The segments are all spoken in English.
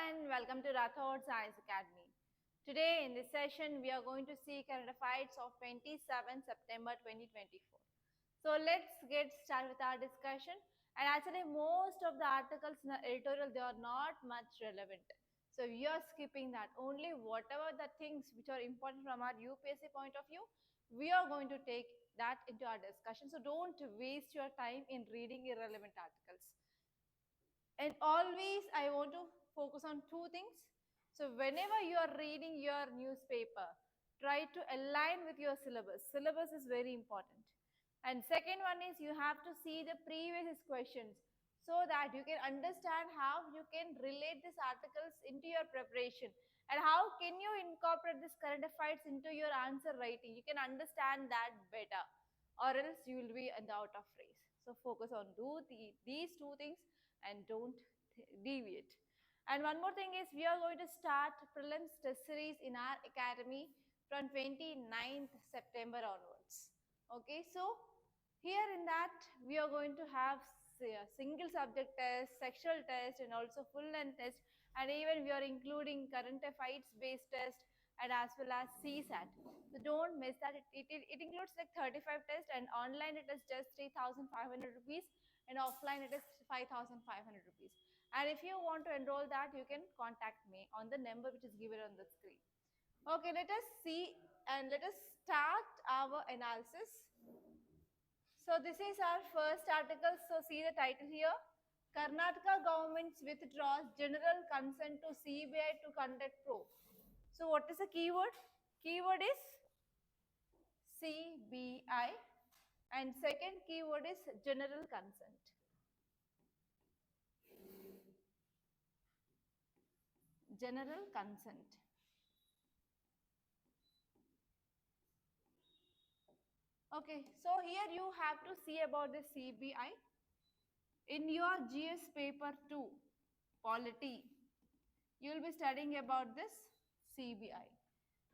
and welcome to Rathods Science Academy. Today in this session, we are going to see current affairs of 27 September 2024. So let's get started with our discussion. And actually, most of the articles in the editorial, they are not much relevant. So we are skipping that. Only whatever the things which are important from our UPSC point of view, we are going to take that into our discussion. So don't waste your time in reading irrelevant articles. And always I want to focus on two things. So whenever you are reading your newspaper, try to align with your syllabus. Syllabus is very important. And second one is you have to see the previous questions so that you can understand how you can relate these articles into your preparation and how can you incorporate this current affairs into your answer writing. You can understand that better or else you will be in the out of race. So focus on these two things and don't deviate. And one more thing is we are going to start prelims test series in our academy from 29th September onwards. Okay, so here in that we are going to have single subject test, sectional test and also full length test, and even we are including current affairs based test and as well as CSAT. So don't miss that. It includes like 35 tests and online it is just 3,500 rupees and offline it is 5,500 rupees. And if you want to enroll that, you can contact me on the number which is given on the screen. Okay, let us see and let us start our analysis. So this is our first article. So see the title here. Karnataka government withdraws general consent to CBI to conduct probe. So what is the keyword? Keyword is CBI and second keyword is general consent. General consent. Okay, so here you have to see about the CBI. In your GS paper 2, polity, you will be studying about this CBI.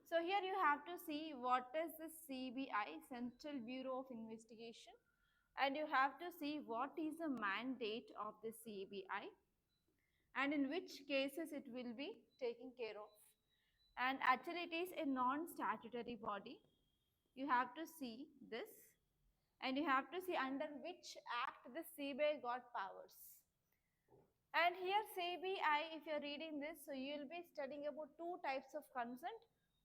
So here you have to see what is the CBI, Central Bureau of Investigation, and you have to see what is the mandate of the CBI and in which cases it will be taken care of. And actually it is a non-statutory body. You have to see this and you have to see under which act the CBI got powers. And here CBI, if you are reading this, so you will be studying about two types of consent.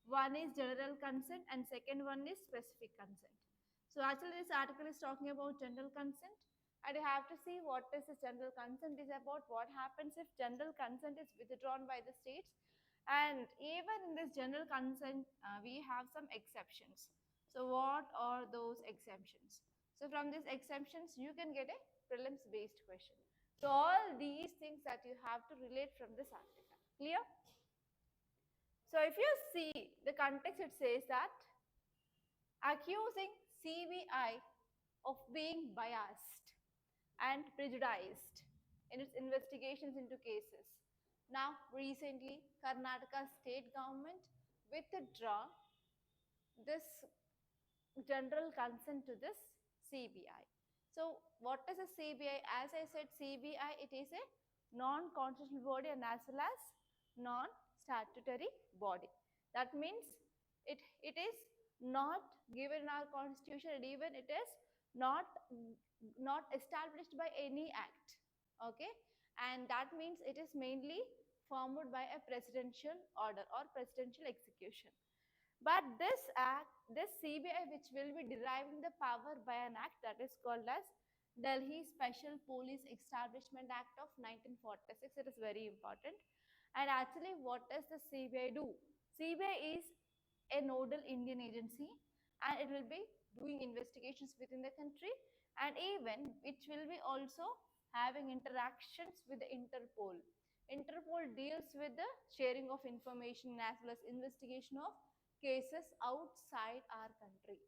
One is general consent and second one is specific consent. So actually this article is talking about general consent and you have to see what is this general consent is about, what happens if general consent is withdrawn by the states. And even in this general consent, we have some exceptions. So what are those exemptions? So from these exemptions, you can get a prelims based question. So all these things that you have to relate from this article. Clear? So if you see the context, it says that accusing CBI of being biased and prejudiced in its investigations into cases. Now recently Karnataka state government withdraw this general consent to this CBI. So what is a CBI? As I said, CBI, it is a non-constitutional body and as well as non-statutory body. That means it is not given in our constitution and even it is not established by any act. Okay, and that means it is mainly formed by a presidential order or presidential execution. But this act, this CBI, which will be deriving the power by an act that is called as Delhi Special Police Establishment Act of 1946, it is very important. And actually, what does the CBI do? CBI is a nodal Indian agency and it will be doing investigations within the country and even which will be also having interactions with the Interpol. Interpol deals with the sharing of information as well as investigation of cases outside our country.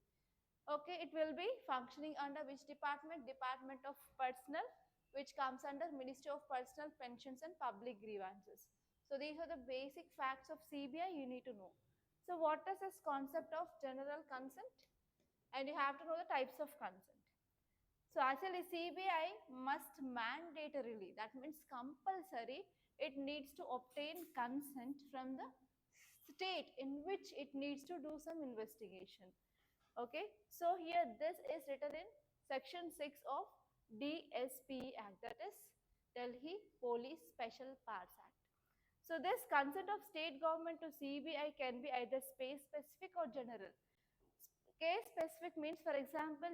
Okay, it will be functioning under which department? Department of Personnel, which comes under Ministry of Personnel, Pensions and Public Grievances. So these are the basic facts of CBI you need to know. So what is this concept of general consent? And you have to know the types of consent. So actually CBI must mandatorily, that means compulsory, it needs to obtain consent from the state in which it needs to do some investigation. Okay, so here this is written in section 6 of DSP Act, that is Delhi Police Special Powers Act. So this consent of state government to CBI can be either space specific or general. Case specific means, for example,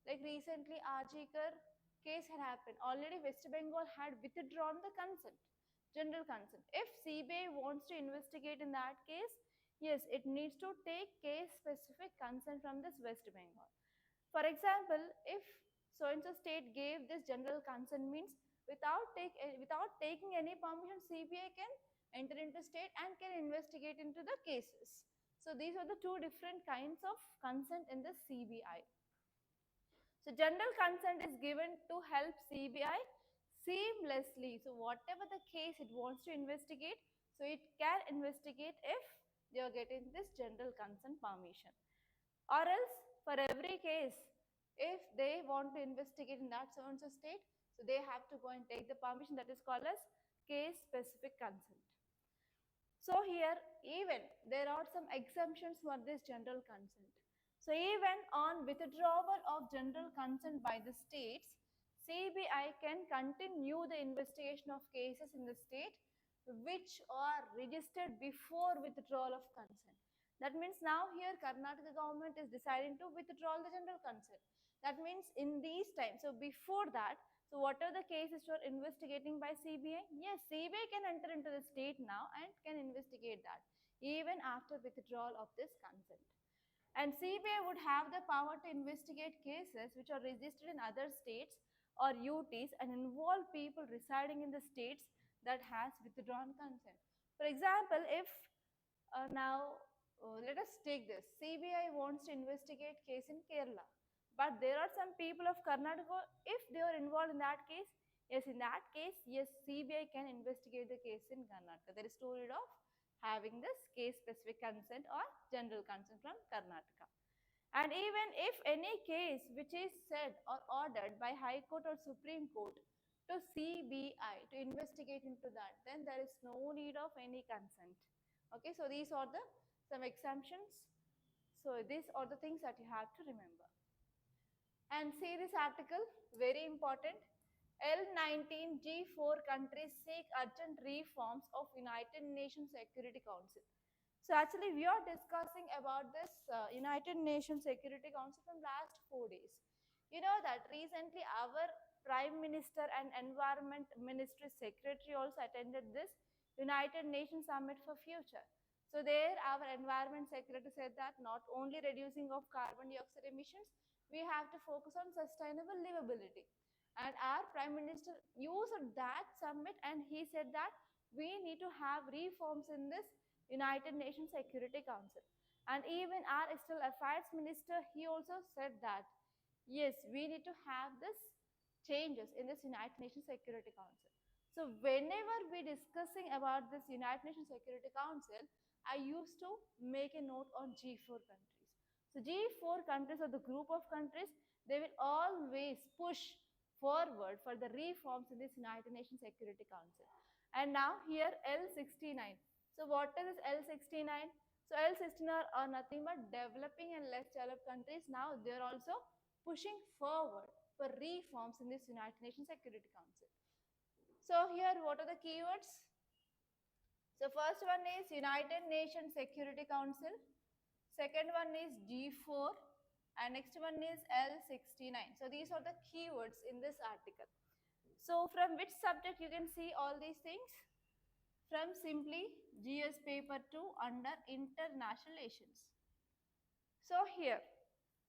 like recently Ajikar case had happened. Already West Bengal had withdrawn the consent, general consent. If CBI wants to investigate in that case, yes, it needs to take case specific consent from this West Bengal. For example, if so and so state gave this general consent means without taking any permission, CBI can enter into state and can investigate into the cases. So these are the two different kinds of consent in the CBI. So general consent is given to help CBI seamlessly. So whatever the case it wants to investigate, so it can investigate if they are getting this general consent permission. Or else for every case, if they want to investigate in that so and so state, so they have to go and take the permission, that is called as case specific consent. So here even there are some exemptions for this general consent. So even on withdrawal of general consent by the states, CBI can continue the investigation of cases in the state which are registered before withdrawal of consent. That means now here Karnataka government is deciding to withdraw the general consent. That means in these times, so before that, so what are the cases you are investigating by CBI? Yes, CBI can enter into the state now and can investigate that even after withdrawal of this consent. And CBI would have the power to investigate cases which are registered in other states or UTs and involve people residing in the states that has withdrawn consent. For example, if now let us take this. CBI wants to investigate case in Kerala, but there are some people of Karnataka. If they are involved in that case, yes, in that case, yes, CBI can investigate the case in Karnataka. There is no need of having this case specific consent or general consent from Karnataka. And even if any case which is said or ordered by High Court or Supreme Court to CBI to investigate into that, then there is no need of any consent. Okay, so these are the some exemptions. So these are the things that you have to remember. And see this article, very important. L19G4 countries seek urgent reforms of United Nations Security Council. So actually we are discussing about this United Nations Security Council from last 4 days. You know that recently our Prime Minister and Environment Ministry Secretary also attended this United Nations Summit for Future. So there our Environment Secretary said that not only reducing of carbon dioxide emissions, we have to focus on sustainable livability. And our Prime Minister used that summit and he said that we need to have reforms in this United Nations Security Council. And even our External Affairs Minister, he also said that, yes, we need to have this changes in this United Nations Security Council. So whenever we discussing about this United Nations Security Council, I used to make a note on G4 countries. So G4 countries are the group of countries, they will always push forward for the reforms in this United Nations Security Council. And now here L69. So what is this L69? So L69 are nothing but developing and less developed countries. Now they are also pushing forward for reforms in this United Nations Security Council. So here what are the keywords? So first one is United Nations Security Council. Second one is G4 and next one is L69. So these are the keywords in this article. So from which subject you can see all these things? From simply GS paper 2 under international relations. So here,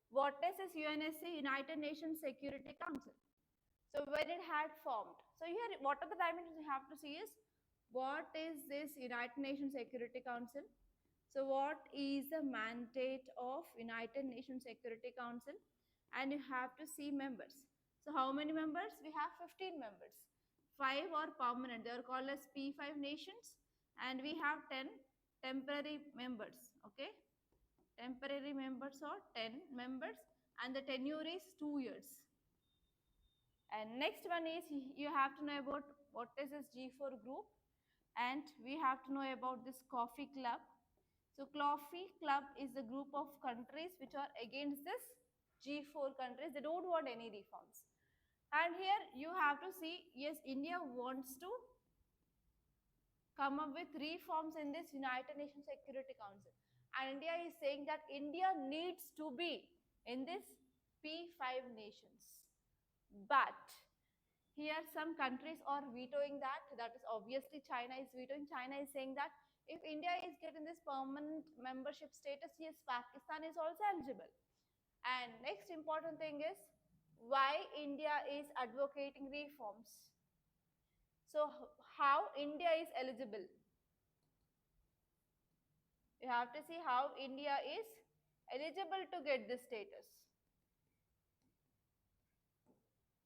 what is this UNSC, United Nations Security Council? So when it had formed. So here, what are the dimensions you have to see is, what is this United Nations Security Council? So what is the mandate of United Nations Security Council? And you have to see members. So how many members? We have 15 members. 5 are permanent. They are called as P5 nations. And we have 10 temporary members. Okay. Temporary members are 10 members. And the tenure is 2 years. And next one is, you have to know about What is this G4 group? And we have to know about this coffee club. So coffee club is the group of countries which are against this G4 countries. They don't want any reforms. And here you have to see, yes, India wants to come up with reforms in this United Nations Security Council. And India is saying that India needs to be in this P5 nations. But here some countries are vetoing that. That is obviously China is vetoing. China is saying that if India is getting this permanent membership status, yes, Pakistan is also eligible. And next important thing is why India is advocating reforms. So how India is eligible? You have to see how India is eligible to get this status.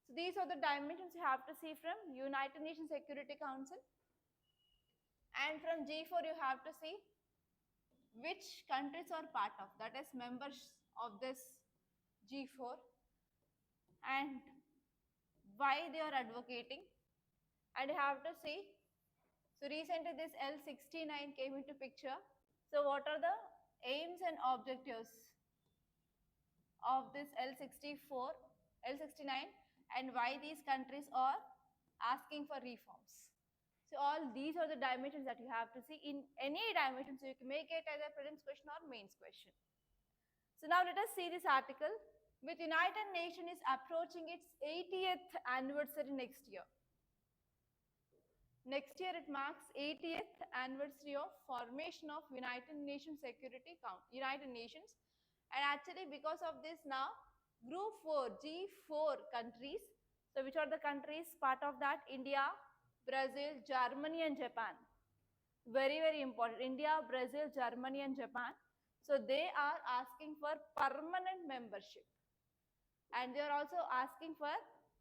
So these are the dimensions you have to see from United Nations Security Council. And from G4 you have to see which countries are part of, that is members of this G4 and why they are advocating. And you have to see, so recently this L69 came into picture. So what are the aims and objectives of this L64, L69 and why these countries are asking for reforms. So all these are the dimensions that you have to see in any dimension. So you can make it as a prelims question or mains question. So now let us see this article. With United Nations is approaching its 80th anniversary next year. Next year it marks 80th anniversary of formation of United Nations Security Council, United Nations. And actually because of this now, group 4, G4 countries, so which are the countries part of that? India, Brazil, Germany and Japan. Very, very important. India, Brazil, Germany and Japan. So they are asking for permanent membership. And they are also asking for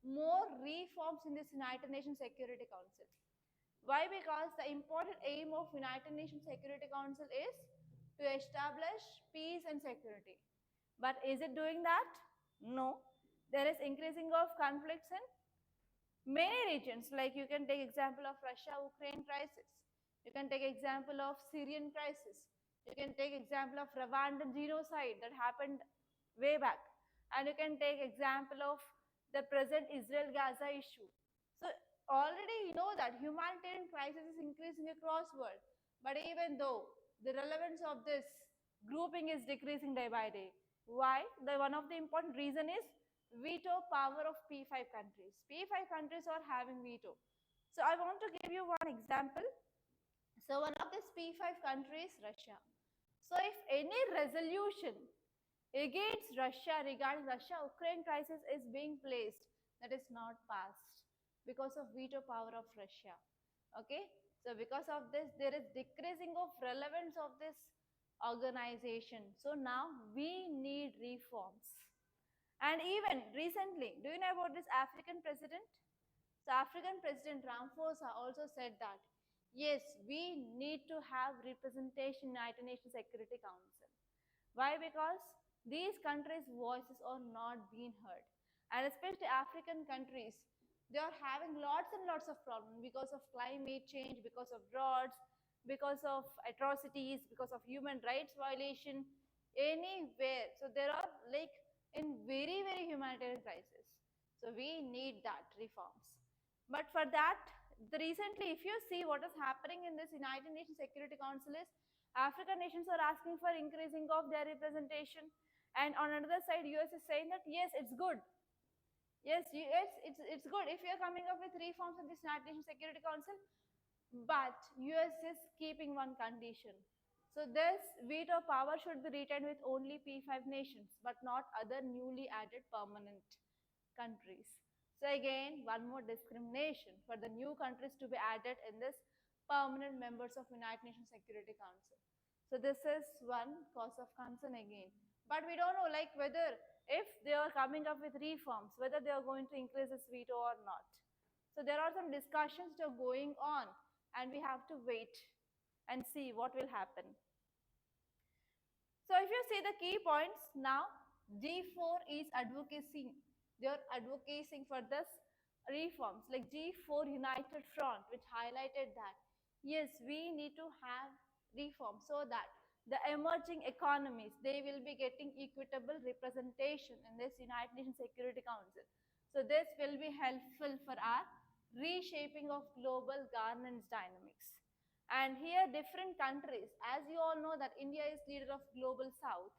more reforms in this United Nations Security Council. Why? Because the important aim of United Nations Security Council is to establish peace and security. But is it doing that? No. There is increasing of conflicts in many regions. Like you can take example of Russia-Ukraine crisis. You can take example of Syrian crisis. You can take example of Rwandan genocide that happened way back. And you can take example of the present Israel-Gaza issue. So already you know that humanitarian crisis is increasing across world. But even though the relevance of this grouping is decreasing day by day. Why? One of the important reason is veto power of P5 countries. P5 countries are having veto. So I want to give you one example. So one of these P5 countries, Russia. So if any resolution against Russia regarding Russia-Ukraine crisis is being placed, that is not passed because of veto power of Russia. Okay, so because of this, there is decreasing of relevance of this organization. So now we need reforms. And even recently, do you know about this African president? So African President Ramaphosa also said that, yes, we need to have representation in United Nations Security Council. Why? Because these countries' voices are not being heard. And especially African countries, they are having lots and lots of problems because of climate change, because of droughts, because of atrocities, because of human rights violation, anywhere. So there are like in very, very humanitarian crisis. So we need that reforms. But for that, recently, if you see what is happening in this United Nations Security Council is African nations are asking for increasing of their representation. And on another side, US is saying that yes, it's good. Yes, it's good if you're coming up with reforms in this United Nations Security Council, but US is keeping one condition. So this veto power should be retained with only P5 nations, but not other newly added permanent countries. So again, one more discrimination for the new countries to be added in this permanent members of United Nations Security Council. So this is one cause of concern again. But we don't know like whether if they are coming up with reforms, whether they are going to increase this veto or not. So there are some discussions that are going on and we have to wait and see what will happen. So if you see the key points now, G4 is advocating. They are advocating for this reforms like G4 United Front, which highlighted that yes, we need to have reforms so that the emerging economies, they will be getting equitable representation in this United Nations Security Council. So this will be helpful for our reshaping of global governance dynamics. And here different countries, as you all know that India is leader of Global South,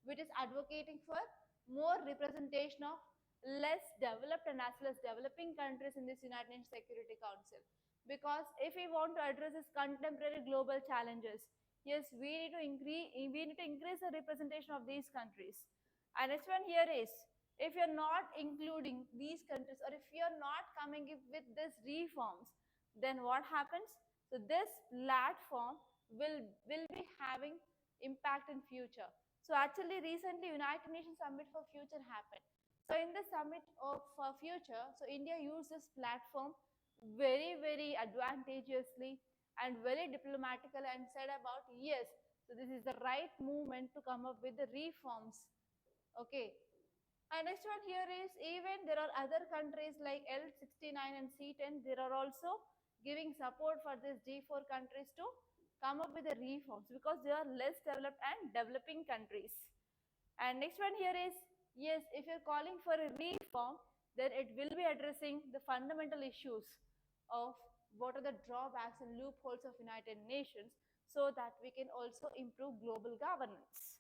which is advocating for more representation of less developed and as well as developing countries in this United Nations Security Council. Because if we want to address these contemporary global challenges, yes, we need to increase the representation of these countries. And next one here is, if you're not including these countries or if you're not coming up with these reforms, then what happens? So this platform will be having impact in future. So actually recently United Nations Summit for Future happened. So in the Summit of Future, so India used this platform very advantageously and very diplomatical and said about yes, so this is the right movement to come up with the reforms. Okay. And next one here is, even there are other countries like L69 and C10, there are also giving support for these G4 countries to come up with the reforms because they are less developed and developing countries. And next one here is, yes, if you're calling for a reform, then it will be addressing the fundamental issues of what are the drawbacks and loopholes of United Nations so that we can also improve global governance.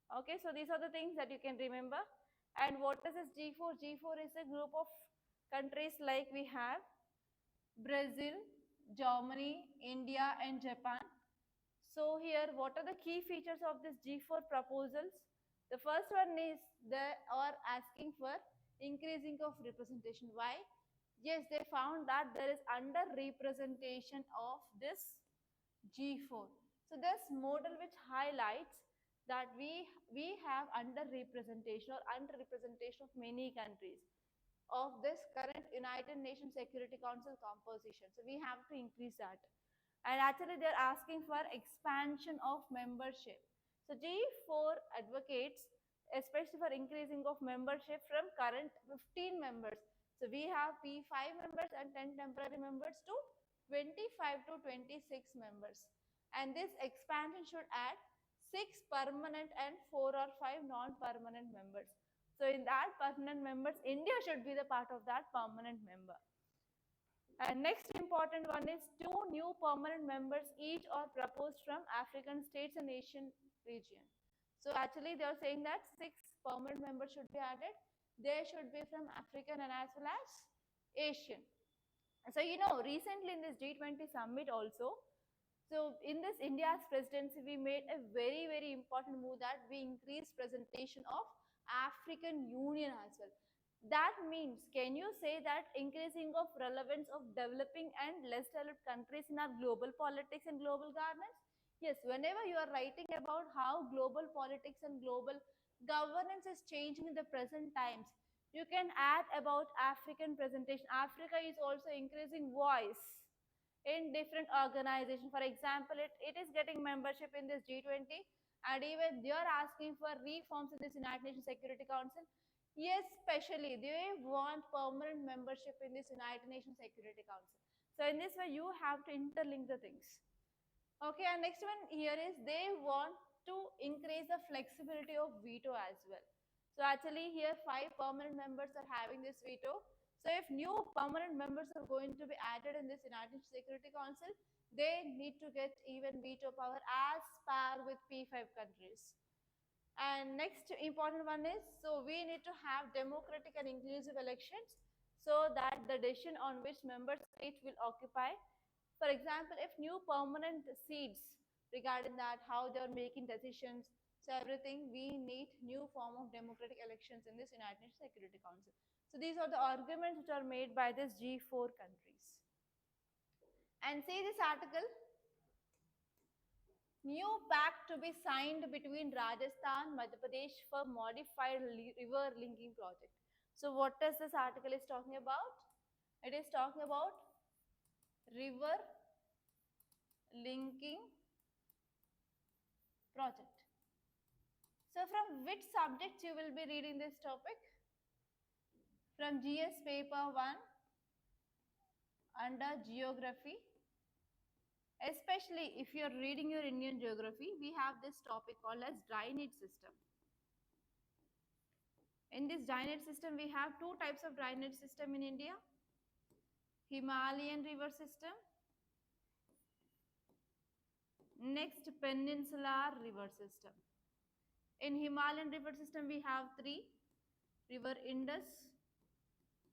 Okay, so these are the things that you can remember. And what is this G4? G4 is a group of countries like we have Brazil, Germany, India, and Japan. So here, what are the key features of this G4 proposals? The first one is they are asking for increasing of representation. Why? Yes, they found that there is under-representation of this G4. So this model which highlights that we have under-representation or under-representation of many countries of this current United Nations Security Council composition. So we have to increase that. And actually they're asking for expansion of membership. So G4 advocates especially for increasing of membership from current 15 members. So we have P5 members and 10 temporary members to 25 to 26 members. And this expansion should add 6 permanent and 4 or 5 non-permanent members. So in that permanent members, India should be the part of that permanent member. And next important one is 2 new permanent members each are proposed from African states and Asian region. So actually they are saying that 6 permanent members should be added. They should be from African and as well as Asian. So you know, recently in this G20 summit also, so in this India's presidency, we made a very important move that we increased presentation of African Union as well. That means, can you say that increasing of relevance of developing and less developed countries in our global politics and global governance? Yes, whenever you are writing about how global politics and global governance is changing in the present times, you can add about African presentation. Africa is also increasing voice in different organizations. For example, it is getting membership in this G20 and even they are asking for reforms in this United Nations Security Council. Yes, especially they want permanent membership in this United Nations Security Council. So in this way, you have to interlink the things. Okay, and next one here is they want to increase the flexibility of veto as well. So actually here 5 permanent members are having this veto. So if new permanent members are going to be added in this United Nations Security Council, they need to get even veto power as par with P5 countries. And next important one is, so we need to have democratic and inclusive elections so that the decision on which member state will occupy. For example, if new permanent seats regarding that, how they are making decisions, so everything, we need new form of democratic elections in this United Nations Security Council. So these are the arguments which are made by this G4 countries. And see this article, new pact to be signed between Rajasthan, Madhya Pradesh for modified river linking project. So what does this article is talking about? It is talking about river linking project. So from which subject you will be reading this topic? From GS paper 1, under geography, especially if you're reading your Indian geography, we have this topic called as drainage system. In this drainage system, we have two types of drainage system in India: Himalayan river system, next peninsular river system. In Himalayan river system, we have three: river Indus,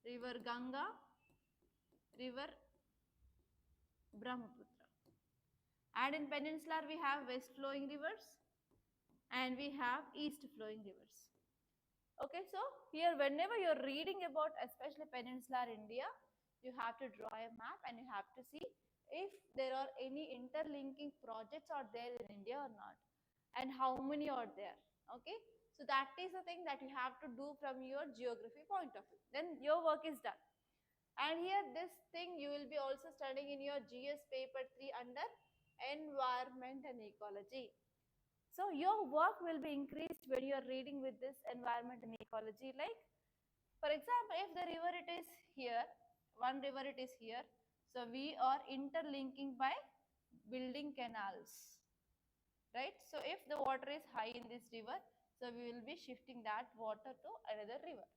river Ganga, river Brahmaputra. And in peninsular, we have west flowing rivers and we have east flowing rivers. Okay, so here whenever you're reading about especially peninsular India, you have to draw a map and you have to see if there are any interlinking projects are there in India or not, and how many are there. Okay, so that is the thing that you have to do from your geography point of view. Then your work is done. And here this thing you will be also studying in your GS paper 3 under environment and ecology. So your work will be increased when you are reading with this environment and ecology. Like, for example, if the river it is here, one river it is here, so we are interlinking by building canals, right? So if the water is high in this river, so we will be shifting that water to another river.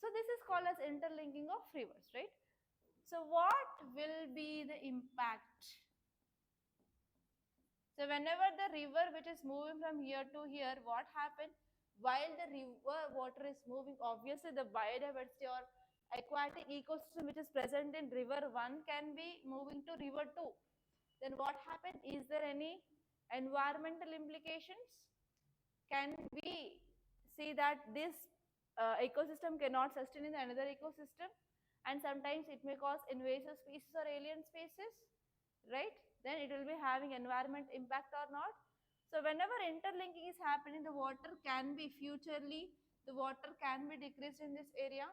So this is called as interlinking of rivers, right? So what will be the impact? So whenever the river which is moving from here to here, what happened? While the river water is moving, obviously the biodiversity or aquatic ecosystem which is present in river 1 can be moving to river 2. Then what happened? Is there any environmental implications? Can we see that this ecosystem cannot sustain in another ecosystem? And sometimes it may cause invasive species or alien species, right? Then it will be having environment impact or not. So whenever interlinking is happening, the water can be futurely, the water can be decreased in this area.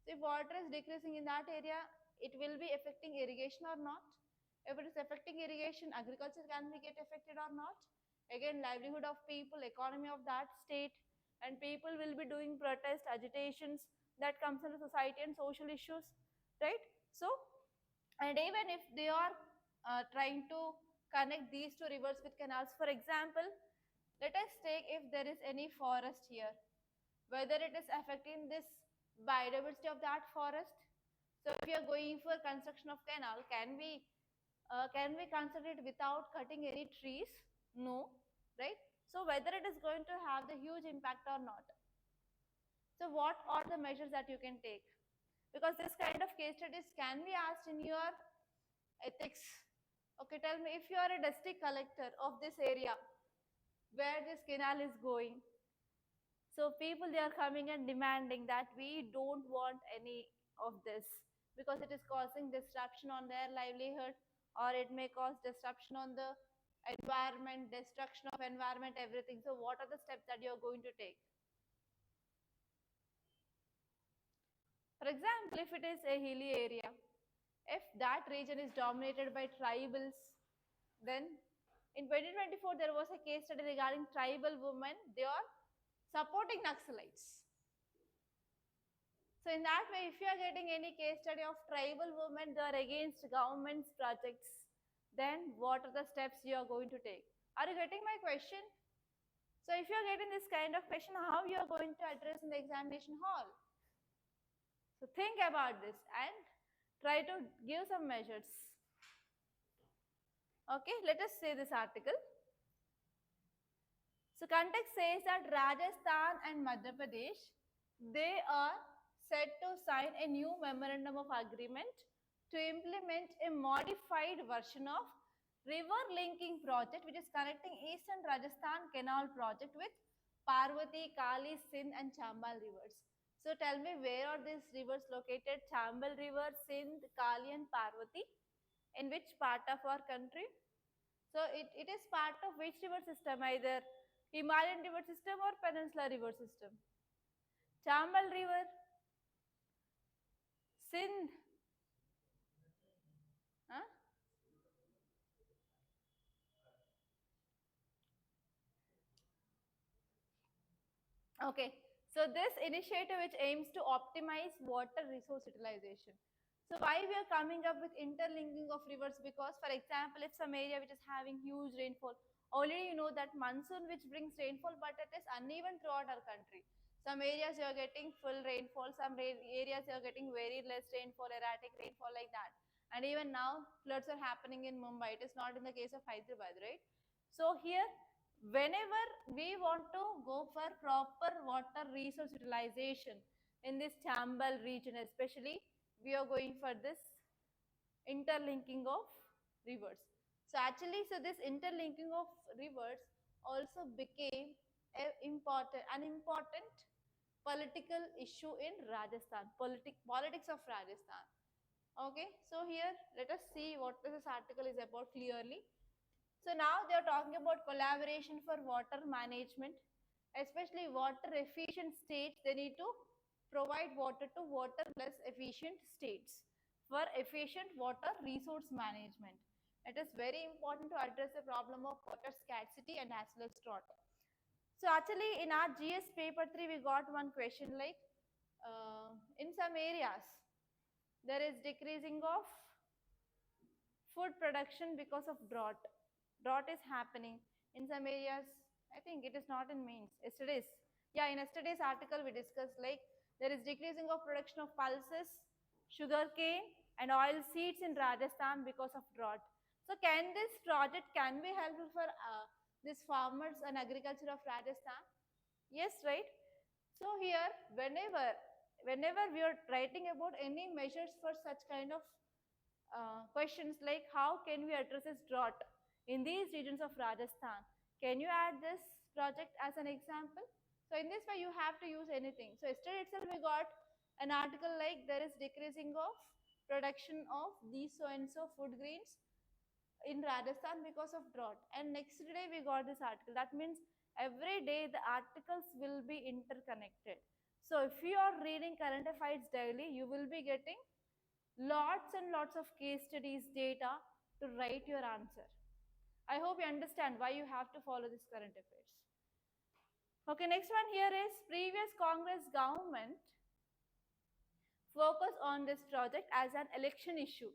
So if water is decreasing in that area, it will be affecting irrigation or not. If it is affecting irrigation, agriculture can be get affected or not. Again, livelihood of people, economy of that state, and people will be doing protest, agitations that comes into society and social issues, right? So, and even if they are trying to connect these two rivers with canals, for example, let us take if there is any forest here, whether it is affecting this biodiversity of that forest. So if you are going for construction of canal, can we construct it without cutting any trees? No, right? So whether it is going to have the huge impact or not. So what are the measures that you can take? Because this kind of case studies can be asked in your ethics. Okay, tell me, if you are a district collector of this area where this canal is going, so people they are coming and demanding that we don't want any of this because it is causing disruption on their livelihood, or it may cause disruption on the environment, destruction of environment, everything. So what are the steps that you are going to take? For example, if it is a hilly area, if that region is dominated by tribals, then in 2024 there was a case study regarding tribal women. They are supporting Naxalites. So in that way, if you are getting any case study of tribal women, they are against government's projects, then what are the steps you are going to take? Are you getting my question? So if you are getting this kind of question, how you are going to address in the examination hall? So think about this and try to give some measures. Okay, let us say this article. So context says that Rajasthan and Madhya Pradesh, they are set to sign a new memorandum of agreement to implement a modified version of river linking project which is connecting eastern Rajasthan canal project with Parvati, Kali, Sindh and Chambal rivers. So tell me, where are these rivers located? Chambal river, Sindh, Kali and Parvati. In which part of our country? So it is part of which river system? Either Himalayan river system or Peninsular river system? Chambal river, Sindh, huh? Okay, so this initiative which aims to optimize water resource utilization. So why we are coming up with interlinking of rivers? Because for example, if some area which is having huge rainfall, already you know that monsoon which brings rainfall, but it is uneven throughout our country. Some areas you are getting full rainfall, some areas you are getting very less rainfall, erratic rainfall like that. And even now floods are happening in Mumbai. It is not in the case of Hyderabad, right? So here, whenever we want to go for proper water resource utilization in this Chambal region, especially, we are going for this interlinking of rivers. So actually, so this interlinking of rivers also became an important political issue in Rajasthan, politics of Rajasthan. Okay, so here let us see what this article is about clearly. So now they are talking about collaboration for water management, especially water efficient states. They need to provide water to water less efficient states for efficient water resource management. It is very important to address the problem of water scarcity and as well as drought. So actually in our GS paper 3 we got one question like in some areas there is decreasing of food production because of drought. Drought is happening in some areas. I think it is not in mains. Yesterday's, yeah, in yesterday's article we discussed like there is decreasing of production of pulses, sugar cane, and oil seeds in Rajasthan because of drought. So can this project can be helpful for these farmers and agriculture of Rajasthan? Yes, right. So here, whenever we are writing about any measures for such kind of questions like how can we address this drought in these regions of Rajasthan? Can you add this project as an example? So in this way you have to use anything. So yesterday itself we got an article like there is decreasing of production of these so and so food grains in Rajasthan because of drought. And next day we got this article. That means every day the articles will be interconnected. So if you are reading current affairs daily, you will be getting lots and lots of case studies data to write your answer. I hope you understand why you have to follow this current affairs. Okay, next one here is previous Congress government focus on this project as an election issue,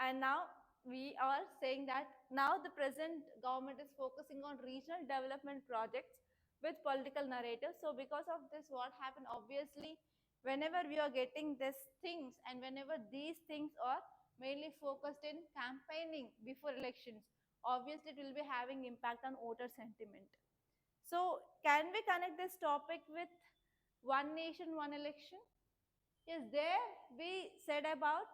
and now we are saying that now the present government is focusing on regional development projects with political narrative. So because of this what happened, obviously whenever we are getting these things and whenever these things are mainly focused in campaigning before elections, obviously it will be having impact on voter sentiment. So can we connect this topic with one nation one election? Yes, there we said about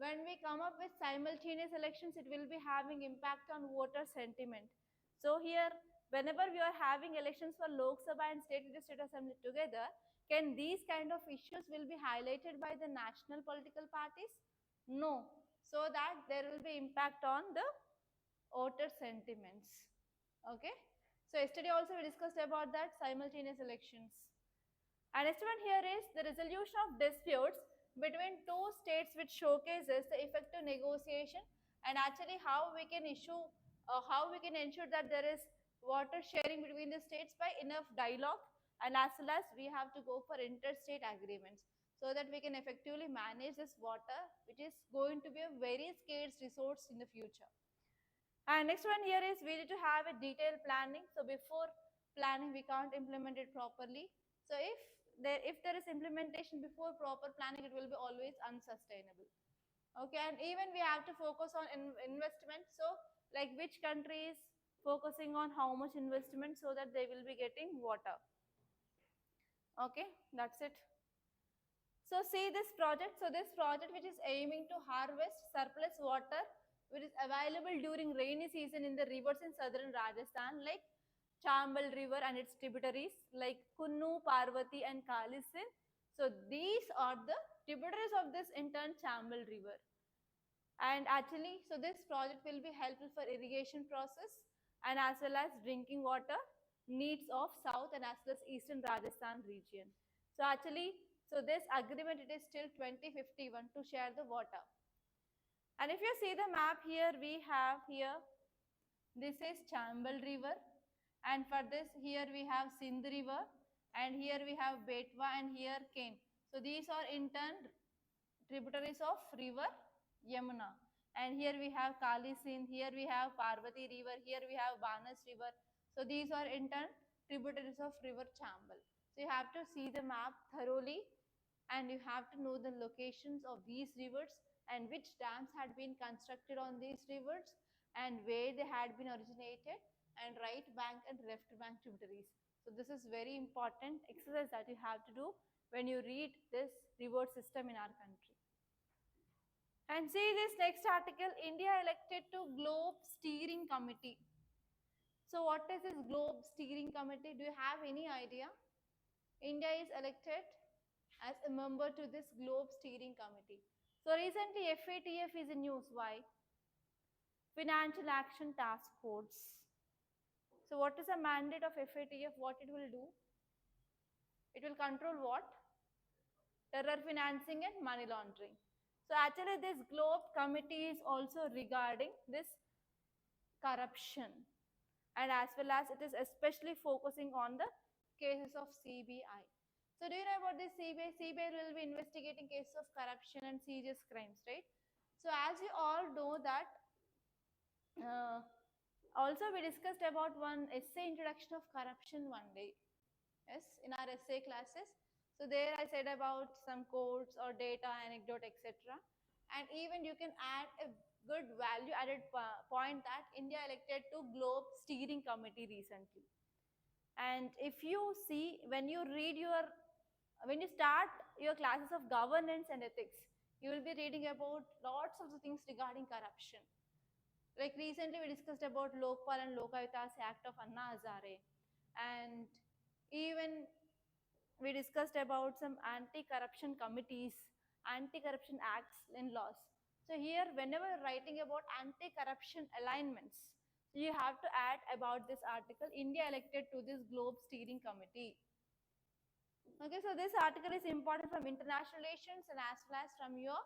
when we come up with simultaneous elections, it will be having impact on voter sentiment. So here, whenever we are having elections for Lok Sabha and state assembly together, can these kind of issues will be highlighted by the national political parties? No. So that there will be impact on the voter sentiments. Okay. So yesterday also we discussed about that simultaneous elections. And next one here is the resolution of disputes between two states, which showcases the effective negotiation and actually how we can how we can ensure that there is water sharing between the states by enough dialogue, and as well as we have to go for interstate agreements so that we can effectively manage this water, which is going to be a very scarce resource in the future. And next one here is we need to have a detailed planning. So before planning, we can't implement it properly. So if there is implementation before proper planning, it will be always unsustainable. Okay, and even we have to focus on investment. So like which country is focusing on how much investment so that they will be getting water. Okay, that's it. So see this project. So this project which is aiming to harvest surplus water which is available during rainy season in the rivers in southern Rajasthan like Chambal river and its tributaries like Kunnu, Parvati and Kalisin. So these are the tributaries of this in turn Chambal river. And actually, so this project will be helpful for irrigation process and as well as drinking water needs of south and as well as eastern Rajasthan region. So actually, so this agreement it is till 2051 to share the water. And if you see the map here, we have here, this is Chambal river, and for this here we have Sindh river, and here we have Betwa and here Ken. So these are in turn tributaries of river Yamuna. And here we have Kali Sindh, here we have Parvati river, here we have Banas river. So these are in turn tributaries of river Chambal. So you have to see the map thoroughly and you have to know the locations of these rivers and which dams had been constructed on these rivers and where they had been originated and right bank and left bank tributaries. So this is very important exercise that you have to do when you read this river system in our country. And see this next article, India elected to Globe Steering Committee. So what is this Globe Steering Committee? Do you have any idea? India is elected as a member to this Globe Steering Committee. So recently FATF is in news. Why? Financial Action Task Force. So what is the mandate of FATF? What it will do? It will control what? Terror financing and money laundering. So actually this Globe Committee is also regarding this corruption, and as well as it is especially focusing on the cases of CBI. So do you know about this CBI? CBI will be investigating cases of corruption and serious crimes, right? So as you all know that also we discussed about one essay introduction of corruption one day, yes, in our essay classes. So there I said about some quotes or data, anecdote, etc. And even you can add a good value added point that India elected to Globe Steering Committee recently. And if you see, when you start your classes of governance and ethics, you will be reading about lots of the things regarding corruption. Like recently we discussed about Lokpal and Lokayuta's Act of Anna Hazare, and even we discussed about some anti-corruption committees, anti-corruption acts and laws. So here whenever writing about anti-corruption alignments, you have to add about this article, India elected to this Globe Steering Committee. Okay, so this article is important from international relations and as well as from your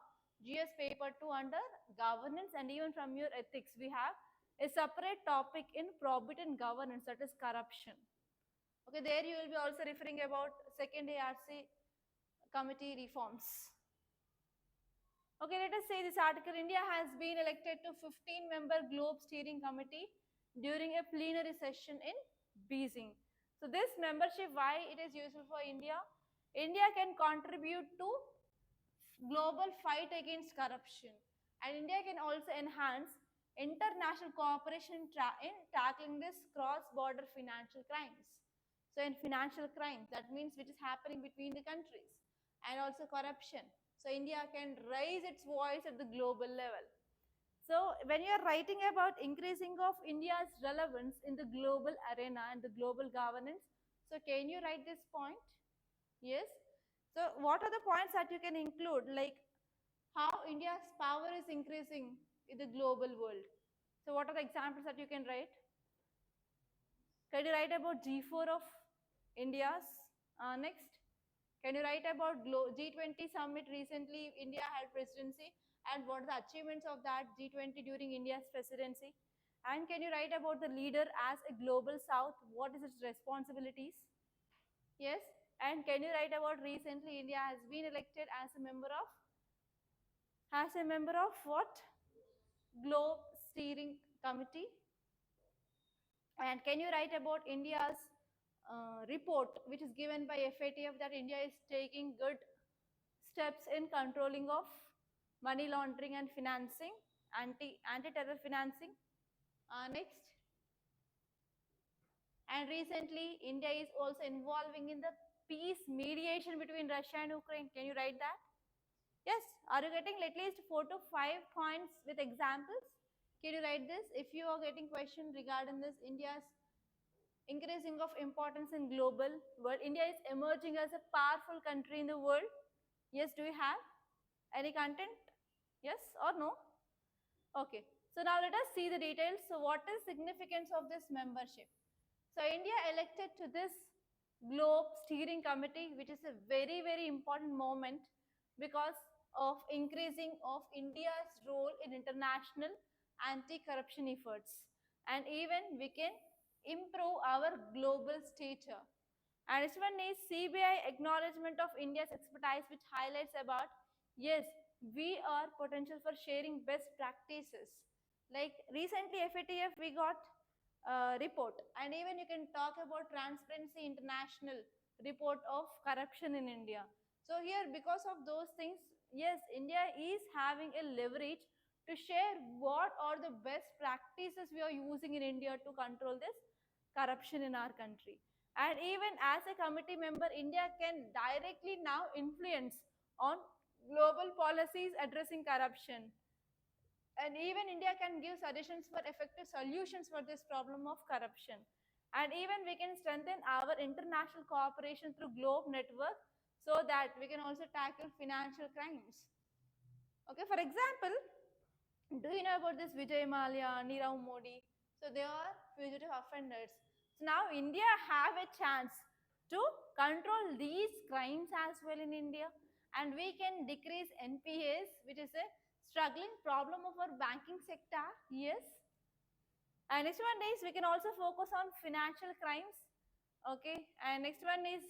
GS paper 2 under governance and even from your ethics. We have a separate topic in probity and governance, that is corruption. Okay, there you will be also referring about second ARC committee reforms. Okay, let us say this article, India has been elected to 15-member Globe Steering Committee during a plenary session in Beijing. So this membership, why it is useful for India? India can contribute to global fight against corruption, and India can also enhance international cooperation in tackling this cross-border financial crimes. So in financial crimes, that means which is happening between the countries, and also corruption. So India can raise its voice at the global level. So when you are writing about increasing of India's relevance in the global arena and the global governance, so can you write this point? Yes. So what are the points that you can include, like how India's power is increasing in the global world? So what are the examples that you can write? Can you write about G4 of India's? Next, can you write about G20 summit recently India had presidency and what are the achievements of that G20 during India's presidency? And can you write about the leader as a global south? What is its responsibilities? Yes. And can you write about recently India has been elected as a member of what? Globe Steering Committee. And can you write about India's report which is given by FATF that India is taking good steps in controlling of money laundering and financing, anti-terror financing. Next. And recently India is also involving in the peace mediation between Russia and Ukraine. Can you write that? Yes. Are you getting at least 4 to 5 points with examples? Can you write this? If you are getting question regarding this, India's increasing of importance in global world, India is emerging as a powerful country in the world. Yes, do you have any content? Yes or no? Okay. So now let us see the details. So what is significance of this membership? So India elected to this Globe Steering Committee, which is a very, very important moment because of increasing of India's role in international anti-corruption efforts. And even we can improve our global stature. And this one is CBI acknowledgement of India's expertise, which highlights about, yes, we are potential for sharing best practices. Like recently FATF we got a report, and even you can talk about Transparency International report of corruption in India. So here, because of those things, yes, India is having a leverage to share what are the best practices we are using in India to control this corruption in our country. And even as a committee member, India can directly now influence on global policies addressing corruption. And even India can give suggestions for effective solutions for this problem of corruption. And even we can strengthen our international cooperation through Globe Network so that we can also tackle financial crimes. Okay, for example, do you know about this Vijay Mallya, Nirav Modi? So they are fugitive offenders. So now India have a chance to control these crimes as well in India, and we can decrease NPAs, which is a struggling problem of our banking sector. Yes. And next one is we can also focus on financial crimes. Okay. And next one is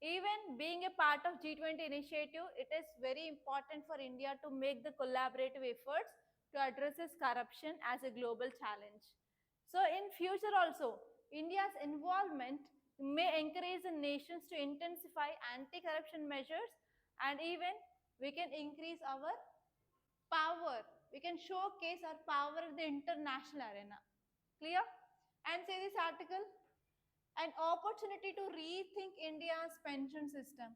even being a part of G20 initiative, it is very important for India to make the collaborative efforts to address this corruption as a global challenge. So in future also, India's involvement may encourage the nations to intensify anti-corruption measures, and even we can increase our power. We can showcase our power in the international arena. Clear? And say this article, an opportunity to rethink India's pension system.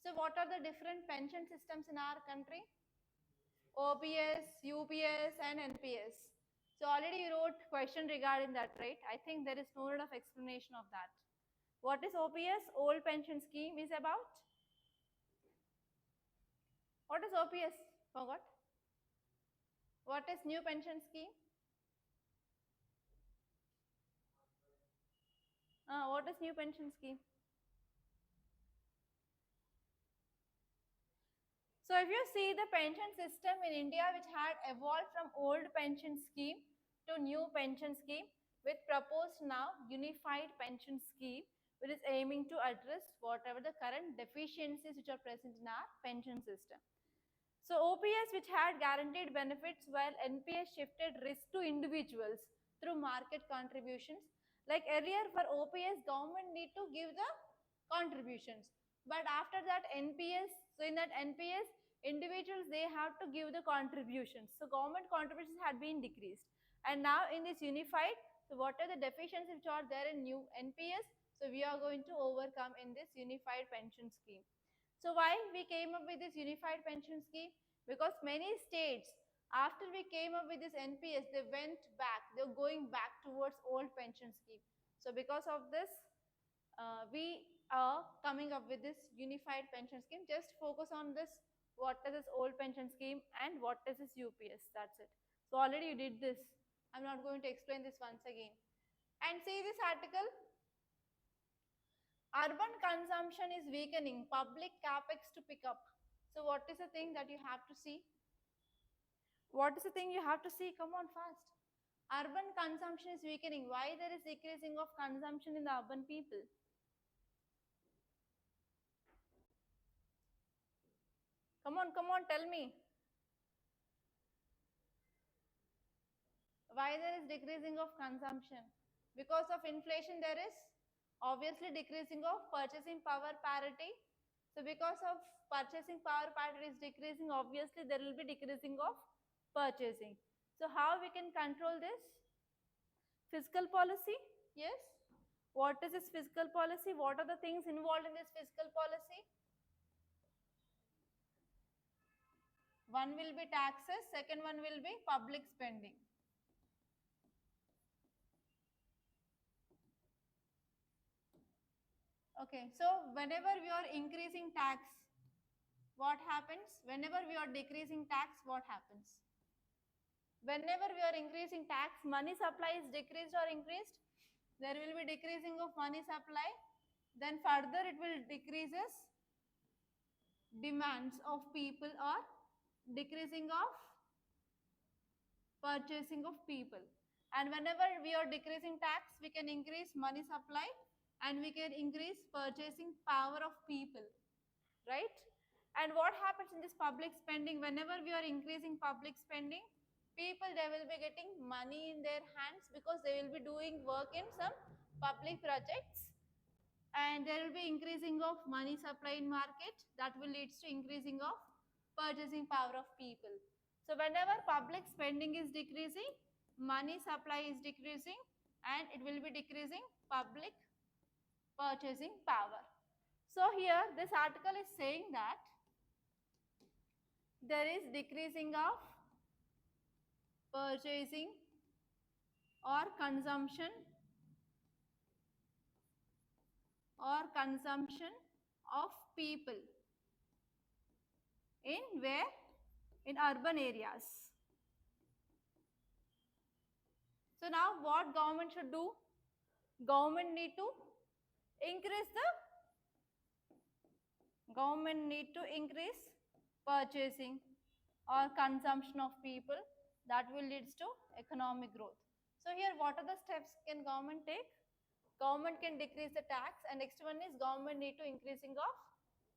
So what are the different pension systems in our country? OPS, UPS and NPS. So already you wrote question regarding that, right? I think there is no need of explanation of that. What is OPS? Old pension scheme is about? What is OPS? Forgot. What is new pension scheme? What is new pension scheme? So if you see the pension system in India, which had evolved from old pension scheme to new pension scheme, with proposed now unified pension scheme, which is aiming to address whatever the current deficiencies which are present in our pension system. So OPS, which had guaranteed benefits, while NPS shifted risk to individuals through market contributions. Like earlier for OPS, government need to give the contributions, but after that NPS, so in that NPS, individuals they have to give the contributions. So government contributions had been decreased, and now in this unified, so what are the deficiencies which are there in new NPS? So we are going to overcome in this unified pension scheme. So why we came up with this unified pension scheme? Because many states, after we came up with this NPS, they went back. They're going back towards old pension scheme. So because of this, we are coming up with this unified pension scheme. Just focus on this. What is this old pension scheme and what is this UPS? That's it. So already you did this. I'm not going to explain this once again. And see this article. Urban consumption is weakening, public capex to pick up. So what is the thing that you have to see? What is the thing you have to see? Come on fast. Urban consumption is weakening. Why there is decreasing of consumption in the urban people? Come on, tell me. Why there is decreasing of consumption? Because of inflation there is obviously decreasing of purchasing power parity. So because of purchasing power parity is decreasing, obviously there will be decreasing of purchasing. So how we can control this? Fiscal policy, yes. What is this fiscal policy? What are the things involved in this fiscal policy? One will be taxes, second one will be public spending. Okay, so whenever we are increasing tax, what happens? Whenever we are decreasing tax, what happens? Whenever we are increasing tax, money supply is decreased or increased? There will be decreasing of money supply. Then further it will decreases demands of people or decreasing of purchasing of people. And whenever we are decreasing tax, we can increase money supply and we can increase purchasing power of people, right? And what happens in this public spending? Whenever we are increasing public spending, people, they will be getting money in their hands because they will be doing work in some public projects, and there will be increasing of money supply in market, that will lead to increasing of purchasing power of people. So whenever public spending is decreasing, money supply is decreasing, and it will be decreasing public purchasing power. So here this article is saying that there is decreasing of purchasing or consumption of people in where? In urban areas. So now what government should do? Government need to increase purchasing or consumption of people, that will leads to economic growth. So here what are the steps can government take? Government can decrease the tax, and next one is government need to increasing of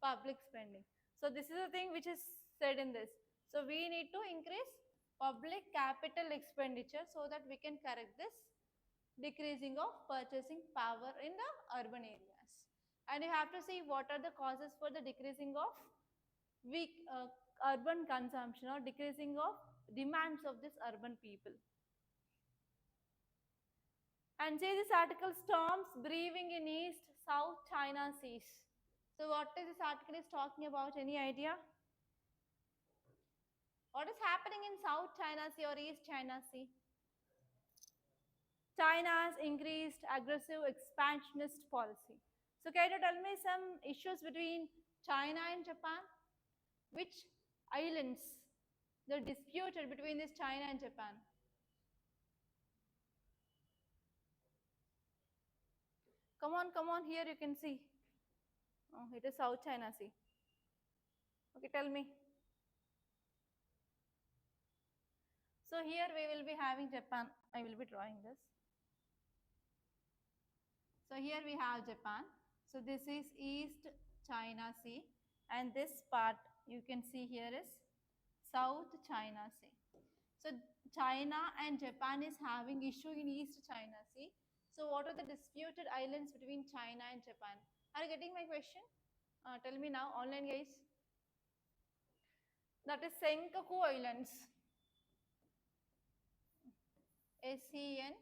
public spending. So this is the thing which is said in this. So we need to increase public capital expenditure so that we can correct this decreasing of purchasing power in the urban areas. And you have to see what are the causes for the decreasing of weak urban consumption or decreasing of demands of this urban people. And say this article, storms brewing in East South China Seas. So what is this article is talking about? Any idea? What is happening in South China Sea or East China Sea? China's increased aggressive expansionist policy. So can you tell me some issues between China and Japan? Which islands they're disputed between this China and Japan? Come on, here you can see. Oh, it is South China Sea. Okay, tell me. So here we will be having Japan. I will be drawing this. So here we have Japan. So this is East China Sea, and this part you can see here is South China Sea. So China and Japan is having issue in East China Sea. So what are the disputed islands between China and Japan? Are you getting my question? Tell me now, online guys. That is Senkaku Islands. Senkaku.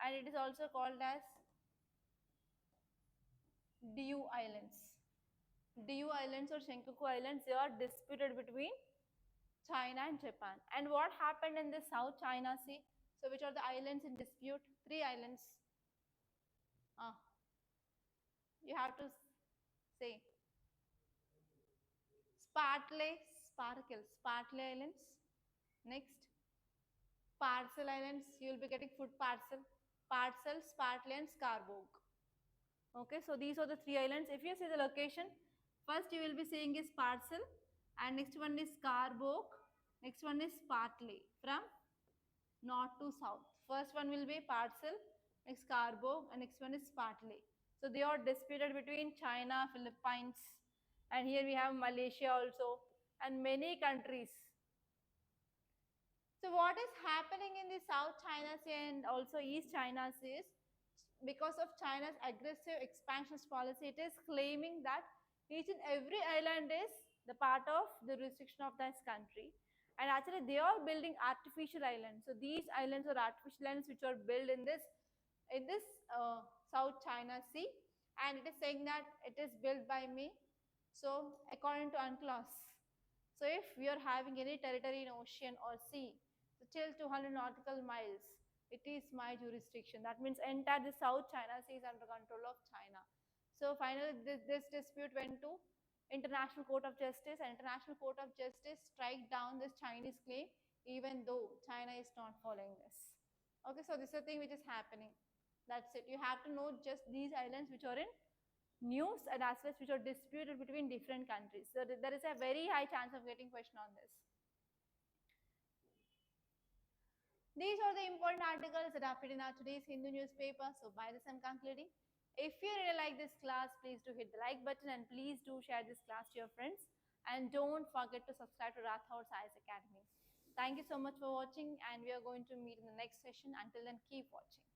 And it is also called as Diu Islands. Diu Islands or Senkaku Islands, they are disputed between China and Japan. And what happened in the South China Sea? So which are the islands in dispute? 3 islands. You have to say. Spartle Islands. Next, Parcel Islands. You will be getting food parcel. Parcel, Spartle and Scarborough. Okay, so these are the 3 islands. If you see the location, first you will be seeing is Parcel, and next one is Scarborough, next one is Spartle, from north to south. First one will be Parcel, next Scarborough, and next one is Spartle. So they are disputed between China, Philippines, and here we have Malaysia also, and many countries. So what is happening in the South China Sea and also East China Sea is, because of China's aggressive expansionist policy, it is claiming that each and every island is the part of the jurisdiction of this country. And actually they are building artificial islands. So these islands are artificial islands which are built in this South China Sea, and it is saying that it is built by me. So according to UNCLOS, so if we are having any territory in ocean or sea, so till 200 nautical miles, it is my jurisdiction. That means entire the South China Sea is under control of China. So finally this dispute went to International Court of Justice, and International Court of Justice strike down this Chinese claim even though China is not following this. Okay, so this is the thing which is happening. That's it. You have to know just these islands which are in news and aspects which are disputed between different countries. So there is a very high chance of getting question on this. These are the important articles that appeared in our today's Hindu newspaper. So by this I'm concluding. If you really like this class, please do hit the like button and please do share this class to your friends. And don't forget to subscribe to Rathods IAS Academy. Thank you so much for watching, and we are going to meet in the next session. Until then, keep watching.